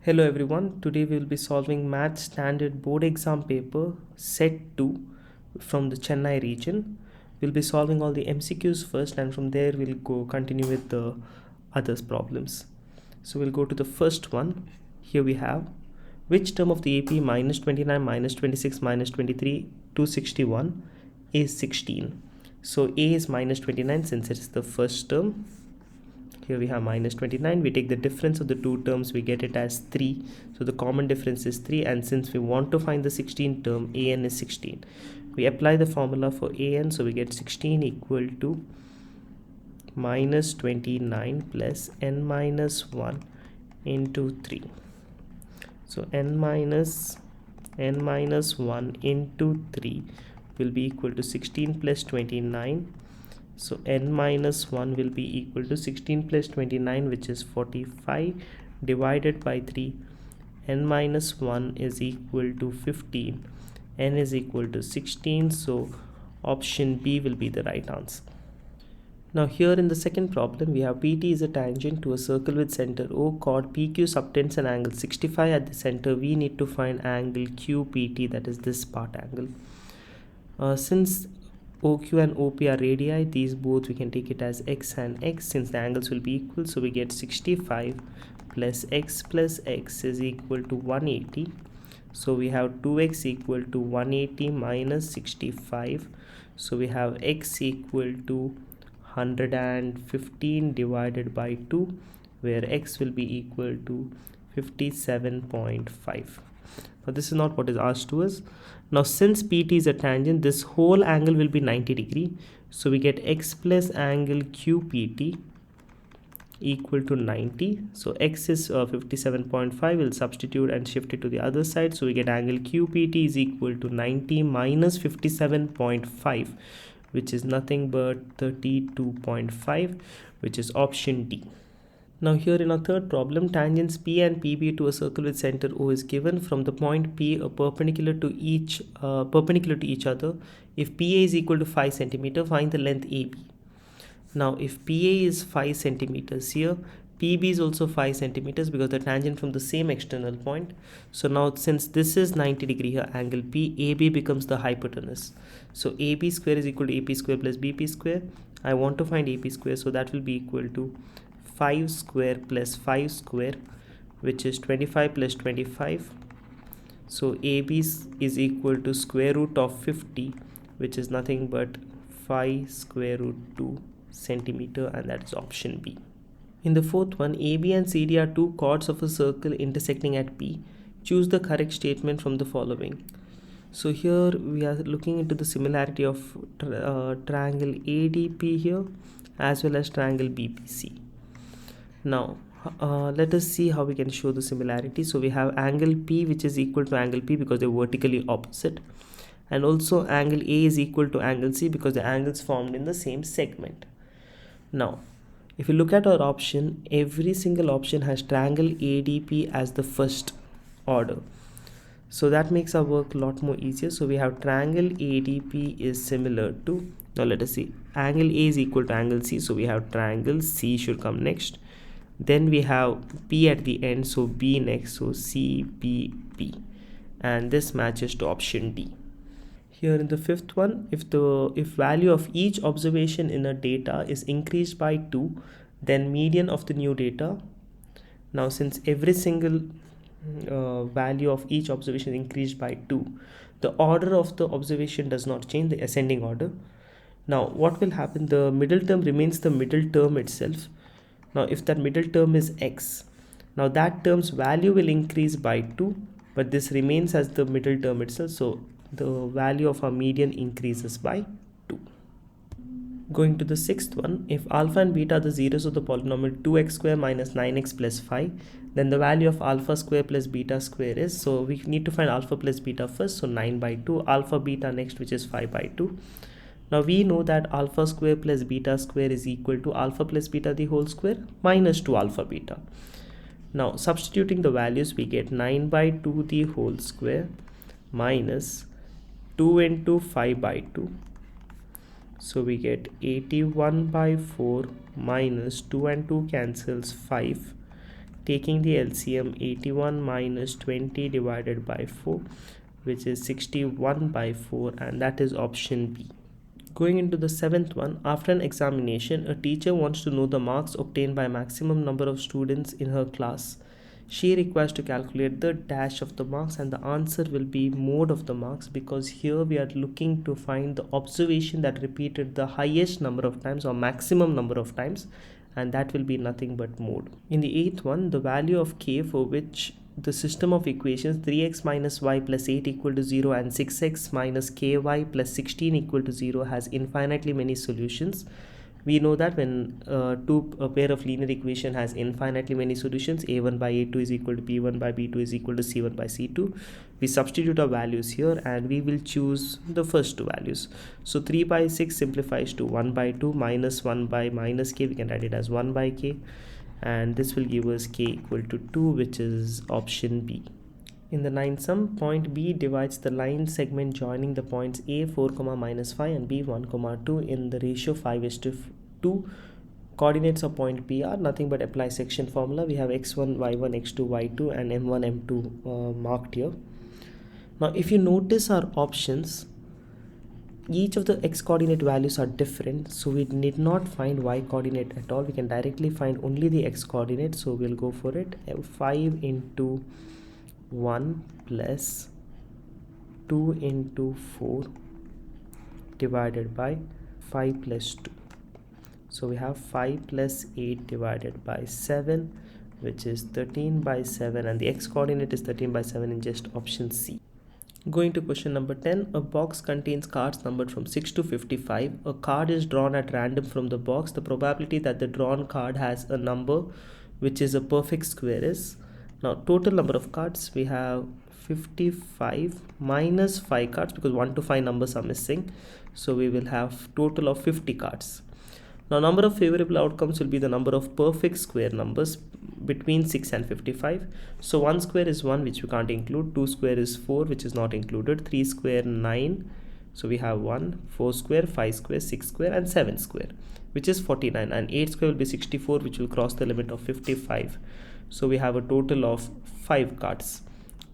Hello everyone, today we will be solving Math Standard Board Exam paper Set 2 from the Chennai region. We'll be solving all the MCQs first and from there we'll continue with the others problems. So we'll go to the first one. Here we have which term of the AP minus 29 minus 26 minus 23 261 is 16. So A is minus 29 since it's the first term. Here we have minus 29. We take the difference of the two terms, we get it as 3. So the common difference is 3, and since we want to find the 16 term, an is 16. We apply the formula for an, so we get 16 equal to minus 29 plus n minus 1 into 3. So n minus 1 into 3 will be equal to 16 plus 29. So n minus 1 will be equal to 16 plus 29, which is 45, divided by 3. N minus 1 is equal to 15. N is equal to 16. So option B will be the right answer. Now here in the second problem, we have PT is a tangent to a circle with center O, chord PQ subtends an angle 65 at the center. We need to find angle QPT, that is this part angle. Since OQ and OP are radii, these both we can take it as x and x since the angles will be equal. So we get 65 plus x is equal to 180. So we have 2x equal to 180 minus 65. So we have x equal to 115 divided by 2, where x will be equal to 57.5. Now this is not what is asked to us. Now since PT is a tangent, this whole angle will be 90 degree. So we get x plus angle QPT equal to 90. So x is 57.5. We'll substitute and shift it to the other side. So we get angle QPT is equal to 90 minus 57.5, which is nothing but 32.5, which is option D. Now here in our third problem, tangents P and PB to a circle with center O is given. From the point P perpendicular to each other. If PA is equal to 5 cm, find the length AB. Now if PA is 5 cm here, PB is also 5 cm because the tangent from the same external point. So now since this is 90 degree here, angle P, AB becomes the hypotenuse. So AB square is equal to AP square plus BP square. I want to find AP square, so that will be equal to 5 square plus 5 square, which is 25 plus 25. So AB is equal to square root of 50, which is nothing but 5 square root 2 centimeter, and that is option B. In the fourth one, AB and CD are two chords of a circle intersecting at P. Choose the correct statement from the following. So here we are looking into the similarity of triangle ADP here as well as triangle BPC. Now let us see how we can show the similarity. So we have angle P, which is equal to angle P because they're vertically opposite, and also angle A is equal to angle C because the angles formed in the same segment. Now if you look at our option, every single option has triangle ADP as the first order, so that makes our work a lot more easier. So we have triangle ADP is similar to, now let us see, angle A is equal to angle C, so we have triangle C should come next. Then we have P at the end, so B next, so CPP, and this matches to option D. Here in the fifth one, if value of each observation in a data is increased by 2, then median of the new data. Now since every single value of each observation increased by 2, the order of the observation does not change, the ascending order. Now what will happen? The middle term remains the middle term itself. Now if that middle term is x, now that term's value will increase by 2, but this remains as the middle term itself, so the value of our median increases by 2. Going to the sixth one, if alpha and beta are the zeros of the polynomial 2x square minus 9x plus 5, then the value of alpha square plus beta square is, so we need to find alpha plus beta first, so 9 by 2, alpha beta next, which is 5 by 2. Now we know that alpha square plus beta square is equal to alpha plus beta the whole square minus 2 alpha beta. Now substituting the values, we get 9 by 2 the whole square minus 2 into 5 by 2. So we get 81 by 4 minus 2 and 2 cancels 5. taking the LCM, 81 minus 20 divided by 4, which is 61 by 4, and that is option B. Going into the 7th one, after an examination, a teacher wants to know the marks obtained by maximum number of students in her class. She requires to calculate the dash of the marks, and the answer will be mode of the marks, because here we are looking to find the observation that repeated the highest number of times or maximum number of times, and that will be nothing but mode. In the 8th one, the value of k for which the system of equations 3x minus y plus 8 equal to 0 and 6x minus ky plus 16 equal to 0 has infinitely many solutions. We know that when a pair of linear equation has infinitely many solutions, a1 by a2 is equal to b1 by b2 is equal to c1 by c2. We substitute our values here and we will choose the first two values. So 3 by 6 simplifies to 1 by 2 minus 1 by minus k, we can write it as 1 by k, and this will give us k equal to 2, which is option B. In the 9th sum, point B divides the line segment joining the points A 4, minus 5 and B 1, 2 in the ratio 5:2. Coordinates of point B are nothing but apply section formula. We have x1, y1, x2, y2 and m1, m2 marked here. Now if you notice our options, each of the x coordinate values are different, so we need not find y coordinate at all. We can directly find only the x coordinate, so we'll go for it. 5 into 1 plus 2 into 4 divided by 5 plus 2. So we have 5 plus 8 divided by 7, which is 13 by 7, and the x coordinate is 13 by 7 in just option C. Going to question number 10, a box contains cards numbered from 6 to 55. A card is drawn at random from the box. The probability that the drawn card has a number which is a perfect square is, now total number of cards, we have 55 minus 5 cards, because 1 to 5 numbers are missing, so we will have total of 50 cards. Now number of favorable outcomes will be the number of perfect square numbers between 6 and 55. So 1 square is 1, which we can't include, 2 square is 4, which is not included, 3 square 9, so we have 1, 4 square, 5 square, 6 square and 7 square, which is 49, and 8 square will be 64, which will cross the limit of 55. So we have a total of 5 cards,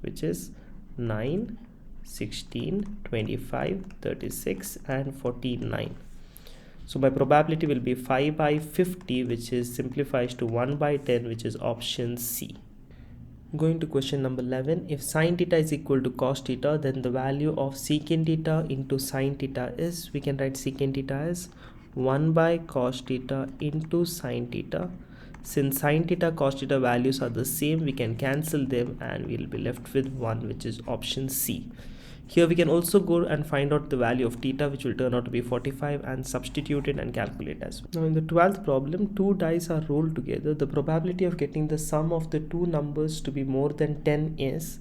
which is 9, 16, 25, 36 and 49. So my probability will be 5 by 50, which is simplifies to 1 by 10, which is option C. Going to question number 11, if sine theta is equal to cos theta, then the value of secant theta into sine theta is, we can write secant theta as 1 by cos theta into sine theta. Since sine theta, cos theta values are the same, we can cancel them and we'll be left with 1, which is option C. Here we can also go and find out the value of theta, which will turn out to be 45, and substitute it and calculate as well. Now in the 12th problem, 2 dice are rolled together. The probability of getting the sum of the two numbers to be more than 10 is,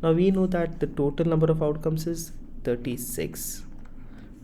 now we know that the total number of outcomes is 36.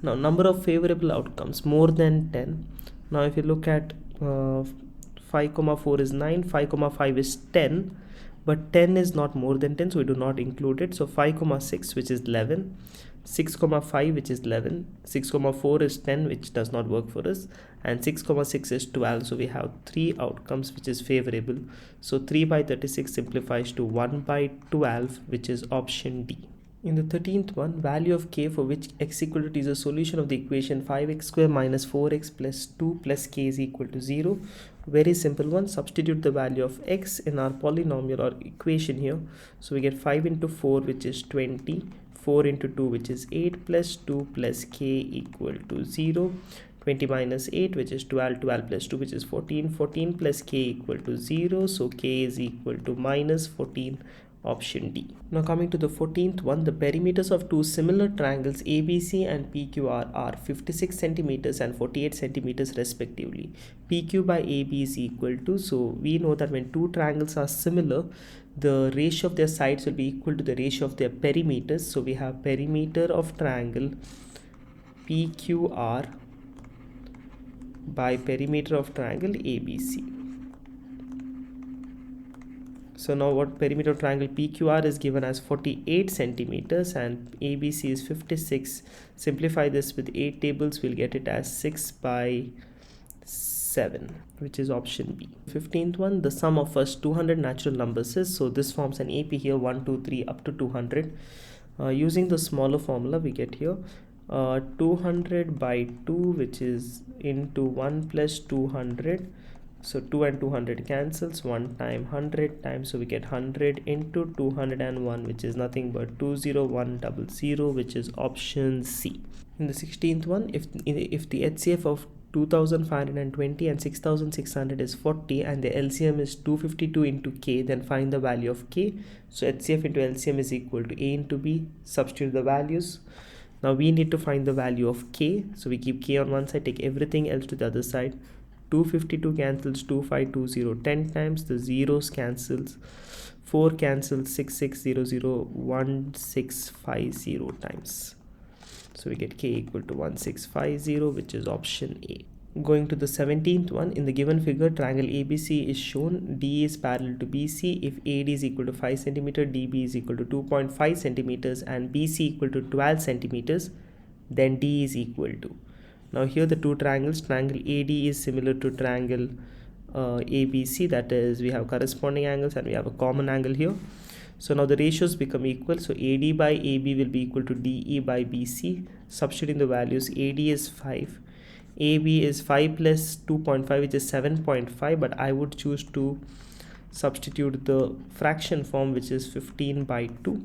Now number of favorable outcomes more than 10. Now if you look at 5, 4 is 9, 5, 5 is 10, but 10 is not more than 10, so we do not include it. So 5, 6, which is 11, 6, 5, which is 11, 6, 4 is 10, which does not work for us, and 6, 6 is 12, so we have 3 outcomes which is favorable. So 3 by 36 simplifies to 1 by 12, which is option D. In the 13th one, value of k for which x equal to t is a solution of the equation 5x square minus 4x plus 2 plus k is equal to 0. Very simple one. Substitute the value of x in our polynomial or equation here. So we get 5 into 4, which is 20, 4 into 2, which is 8, plus 2 plus k equal to 0. 20 minus 8, which is 12, 12 plus 2, which is 14, 14 plus k equal to 0. So k is equal to minus 14, option D. Now coming to the 14th one, the perimeters of two similar triangles ABC and PQR are 56 centimeters and 48 centimeters respectively. PQ by AB is equal to, so we know that when two triangles are similar, the ratio of their sides will be equal to the ratio of their perimeters. So we have perimeter of triangle PQR by perimeter of triangle ABC. So now what perimeter of triangle PQR is given as 48 centimeters and ABC is 56. Simplify this with 8 tables, we'll get it as 6 by 7, which is option B. 15th one, the sum of first 200 natural numbers is, so this forms an AP here, 1, 2, 3 up to 200. Using the smaller formula, we get here 200 by 2, which is into 1 plus 200. So 2 and 200 cancels, 1 time 100 times, so we get 100 into 201, which is nothing but 20100, which is option C. In the 16th one, if the HCF of 2520 and 6600 is 40 and the LCM is 252 into K, then find the value of K. So HCF into LCM is equal to A into B. Substitute the values. Now we need to find the value of K, so we keep K on one side, take everything else to the other side. 252 cancels 2520 10 times, the zeros cancels, 4 cancels 6600 1650 times. So we get K equal to 1650, which is option A. Going to the 17th one, in the given figure, triangle ABC is shown. D is parallel to BC. If AD is equal to 5 cm, DB is equal to 2.5 cm, and BC equal to 12 cm, then D is equal to. Now here the two triangles, triangle AD is similar to triangle ABC, that is we have corresponding angles and we have a common angle here. So now the ratios become equal, so AD by AB will be equal to DE by BC. Substituting the values, AD is 5, AB is 5 plus 2.5, which is 7.5, but I would choose to substitute the fraction form, which is 15 by 2.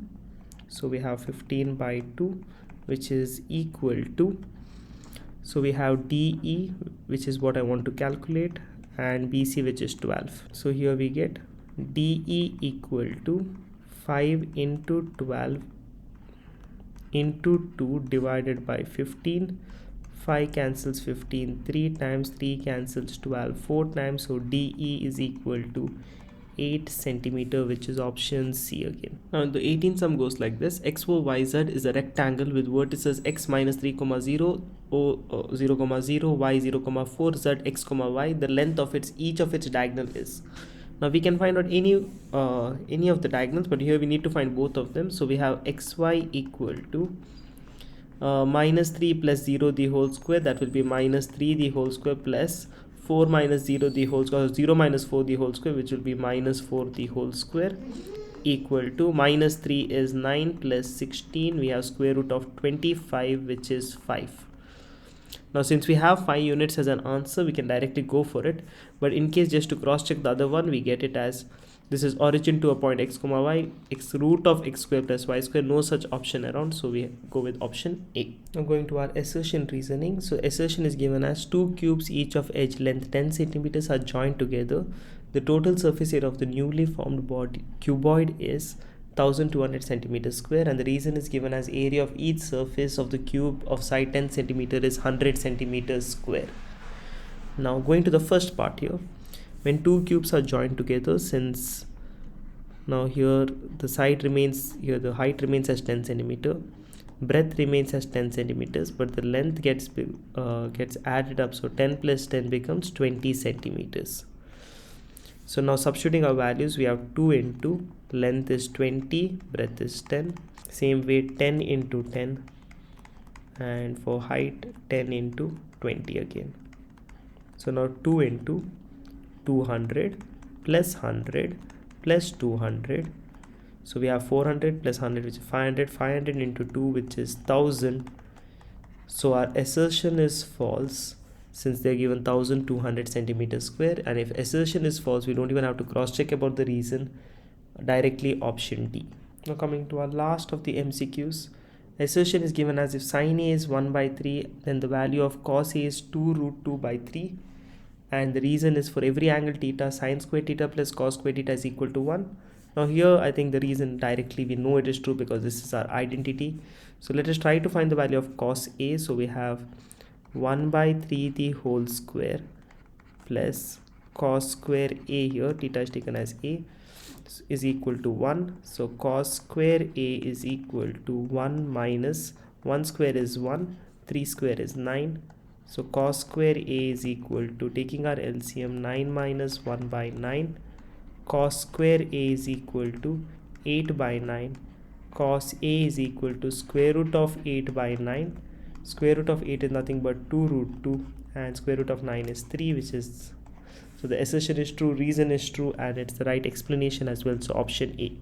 So we have 15 by 2, which is equal to, so we have DE, which is what I want to calculate, and BC, which is 12. So here we get DE equal to 5 into 12 into 2 divided by 15. 5 cancels 15 3 times, 3 cancels 12 4 times, so DE is equal to 8 cm, which is option C again. Now the 18th sum goes like this: XOYZ is a rectangle with vertices x minus 3, 0, O 0, 0, Y 0, 4, Z x, Y. The length of each of its diagonal is. Now we can find out any of the diagonals, but here we need to find both of them. So we have XY equal to minus 3 plus 0 the whole square, that will be minus 3 the whole square, plus 4 minus 0 the whole square, 0 minus 4 the whole square, which will be minus 4 the whole square, equal to minus 3 is 9 plus 16, we have square root of 25, which is 5. Now since we have 5 units as an answer, we can directly go for it, but in case just to cross check the other one, we get it as this is origin to a point x, y, x root of x square plus y square, no such option around, so we go with option A. Now going to our assertion reasoning. So assertion is given as two cubes each of edge length 10 centimeters are joined together. The total surface area of the newly formed cuboid is 1200 centimeters square, and the reason is given as area of each surface of the cube of side 10 centimeter is 100 centimeters square. Now going to the first part here, when two cubes are joined together, since now here the side remains, here the height remains as 10 centimeter, breadth remains as 10 centimeters, but the length gets added up, so 10 plus 10 becomes 20 centimeters. So now substituting our values, we have 2 into length is 20, breadth is 10, same way 10 into 10, and for height 10 into 20 again. So now 2 into 200 plus 100 plus 200, so we have 400 plus 100, which is 500, 500 into 2, which is 1000. So our assertion is false, since they are given 1200 centimeters square, and if assertion is false, we don't even have to cross check about the reason, directly option D. Now coming to our last of the MCQs, assertion is given as if sin A is 1 by 3, then the value of cos A is 2 root 2 by 3, and the reason is for every angle theta, sin square theta plus cos square theta is equal to 1. Now here I think the reason directly we know it is true because this is our identity. So let us try to find the value of cos A. So we have 1 by 3 the whole square plus cos square A, here theta is taken as A, is equal to 1. So cos square A is equal to 1 minus 1 square is 1, 3 square is 9. So cos square A is equal to, taking our LCM, 9 minus 1 by 9. Cos square A is equal to 8 by 9. Cos A is equal to square root of 8 by 9. Square root of 8 is nothing but 2 root 2, and square root of 9 is 3, which is, so the assertion is true, reason is true, and it's the right explanation as well. So option A.